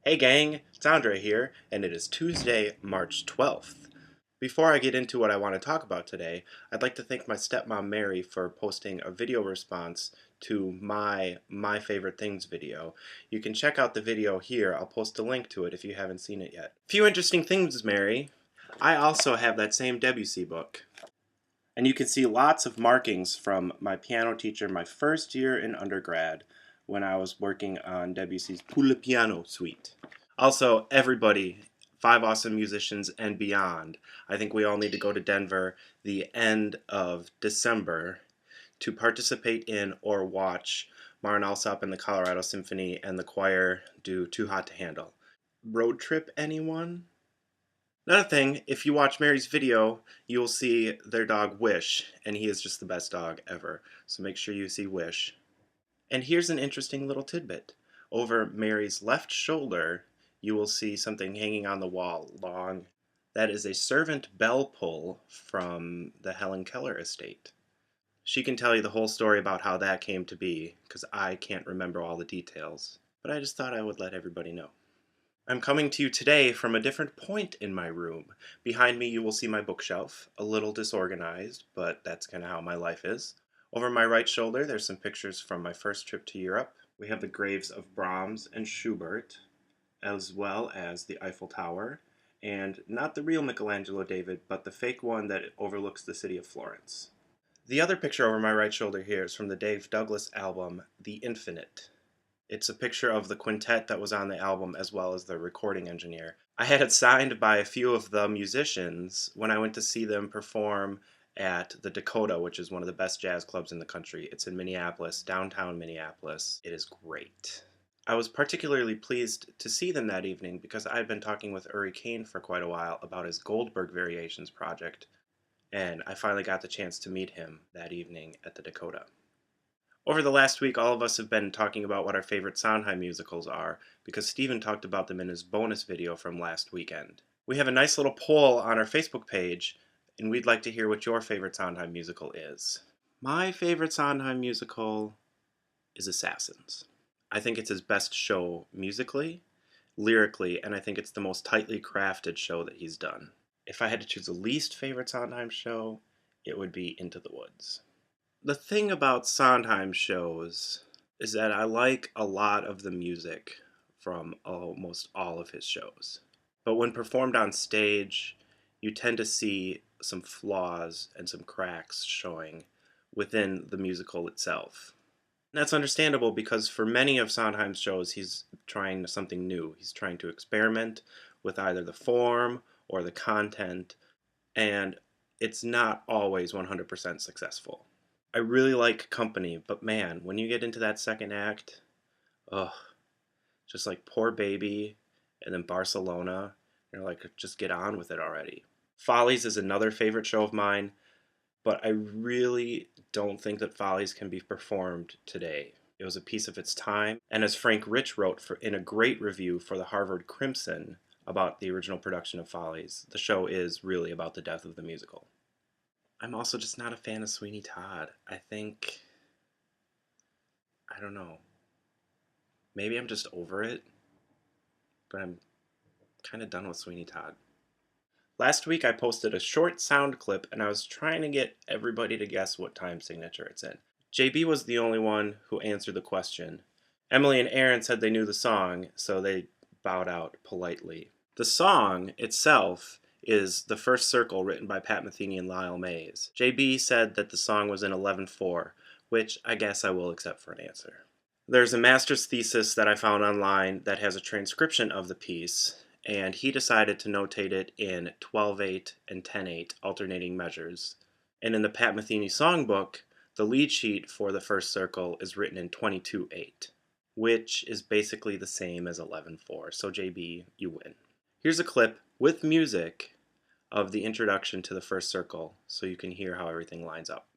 Hey gang, it's Andrei here, and it is Tuesday, March 12th. Before I get into what I want to talk about today, I'd like to thank my stepmom Mary for posting a video response to my Favorite Things video. You can check out the video here. I'll post a link to it if you haven't seen it yet. Few interesting things, Mary. I also have that same Debussy book. And you can see lots of markings from my piano teacher my first year in undergrad when I was working on Debussy's Pour le Piano suite. Also, everybody, Five Awesome Musicians and beyond, I think we all need to go to Denver the end of December to participate in or watch Maren Alsop and the Colorado Symphony and the choir do Too Hot to Handle. Road trip, anyone? Another thing, if you watch Mary's video, you will see their dog Wish, and he is just the best dog ever. So make sure you see Wish. And here's an interesting little tidbit. Over Mary's left shoulder, you will see something hanging on the wall, long. That is a servant bell pull from the Helen Keller estate. She can tell you the whole story about how that came to be, because I can't remember all the details. But I just thought I would let everybody know. I'm coming to you today from a different point in my room. Behind me you will see my bookshelf, a little disorganized, but that's kind of how my life is. Over my right shoulder there's some pictures from my first trip to Europe. We have the graves of Brahms and Schubert, as well as the Eiffel Tower, and not the real Michelangelo David, but the fake one that overlooks the city of Florence. The other picture over my right shoulder here is from the Dave Douglas album, The Infinite. It's a picture of the quintet that was on the album as well as the recording engineer. I had it signed by a few of the musicians when I went to see them perform at the Dakota, which is one of the best jazz clubs in the country. It's in Minneapolis, downtown Minneapolis. It is great. I was particularly pleased to see them that evening because I had been talking with Uri Kane for quite a while about his Goldberg Variations project, and I finally got the chance to meet him that evening at the Dakota. Over the last week, all of us have been talking about what our favorite Sondheim musicals are, because Steven talked about them in his bonus video from last weekend. We have a nice little poll on our Facebook page, and we'd like to hear what your favorite Sondheim musical is. My favorite Sondheim musical is Assassins. I think it's his best show musically, lyrically, and I think it's the most tightly crafted show that he's done. If I had to choose a least favorite Sondheim show, it would be Into the Woods. The thing about Sondheim shows is that I like a lot of the music from almost all of his shows. But when performed on stage, you tend to see some flaws and some cracks showing within the musical itself. And that's understandable because for many of Sondheim's shows, he's trying something new. He's trying to experiment with either the form or the content, and it's not always 100% successful. I really like Company, but man, when you get into that second act, ugh, just like Poor Baby and then Barcelona, you're like, just get on with it already. Follies is another favorite show of mine, but I really don't think that Follies can be performed today. It was a piece of its time, and as Frank Rich wrote in a great review for the Harvard Crimson about the original production of Follies, the show is really about the death of the musical. I'm also just not a fan of Sweeney Todd. I don't know. Maybe I'm just over it, but I'm kind of done with Sweeney Todd. Last week I posted a short sound clip and I was trying to get everybody to guess what time signature it's in. JB was the only one who answered the question. Emily and Aaron said they knew the song, so they bowed out politely. The song itself is The First Circle, written by Pat Metheny and Lyle Mays. JB said that the song was in 11/4, which I guess I will accept for an answer. There's a master's thesis that I found online that has a transcription of the piece, and he decided to notate it in 12/8 and 10/8 alternating measures. And in the Pat Metheny songbook, the lead sheet for The First Circle is written in 22/8, which is basically the same as 11/4. So JB, you win. Here's a clip with music of the introduction to The First Circle so you can hear how everything lines up.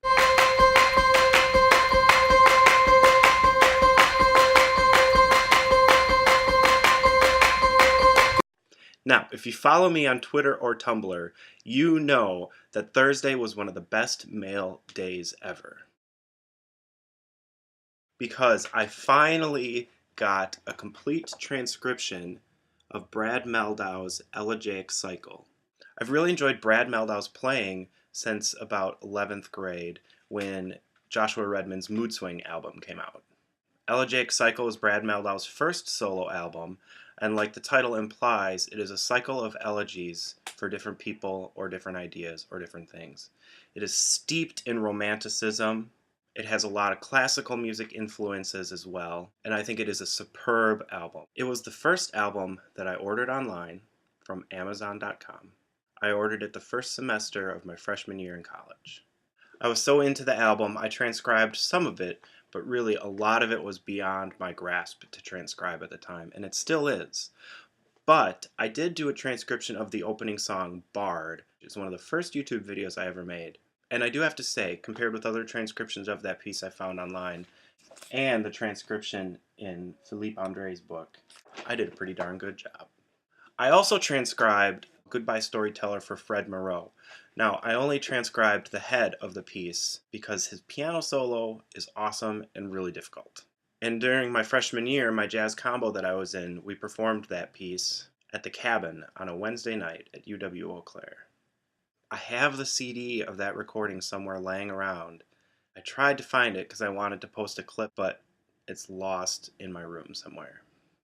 Now, if you follow me on Twitter or Tumblr, you know that Thursday was one of the best mail days ever. Because I finally got a complete transcription of Brad Mehldau's Elegiac Cycle. I've really enjoyed Brad Mehldau's playing since about 11th grade when Joshua Redman's Mood Swing album came out. Elegiac Cycle is Brad Mehldau's first solo album, and like the title implies, it is a cycle of elegies for different people or different ideas or different things. It is steeped in romanticism. It has a lot of classical music influences as well, and I think it is a superb album. It was the first album that I ordered online from Amazon.com. I ordered it the first semester of my freshman year in college. I was so into the album, I transcribed some of it, but really a lot of it was beyond my grasp to transcribe at the time, and it still is. But I did do a transcription of the opening song, Bard. It's one of the first YouTube videos I ever made. And I do have to say, compared with other transcriptions of that piece I found online, and the transcription in Philippe Andrei's book, I did a pretty darn good job. I also transcribed Goodbye Storyteller for Fred Moreau. Now, I only transcribed the head of the piece because his piano solo is awesome and really difficult. And during my freshman year, my jazz combo that I was in, we performed that piece at the Cabin on a Wednesday night at UW Eau Claire. I have the CD of that recording somewhere laying around. I tried to find it because I wanted to post a clip, but it's lost in my room somewhere.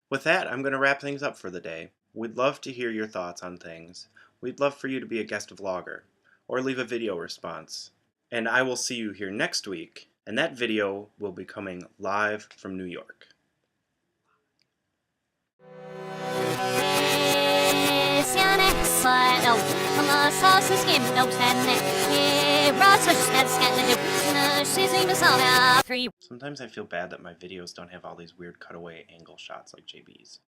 With that, I'm going to wrap things up for the day. We'd love to hear your thoughts on things. We'd love for you to be a guest vlogger, or leave a video response. And I will see you here next week, and that video will be coming live from New York. Sometimes I feel bad that my videos don't have all these weird cutaway angle shots like JB's.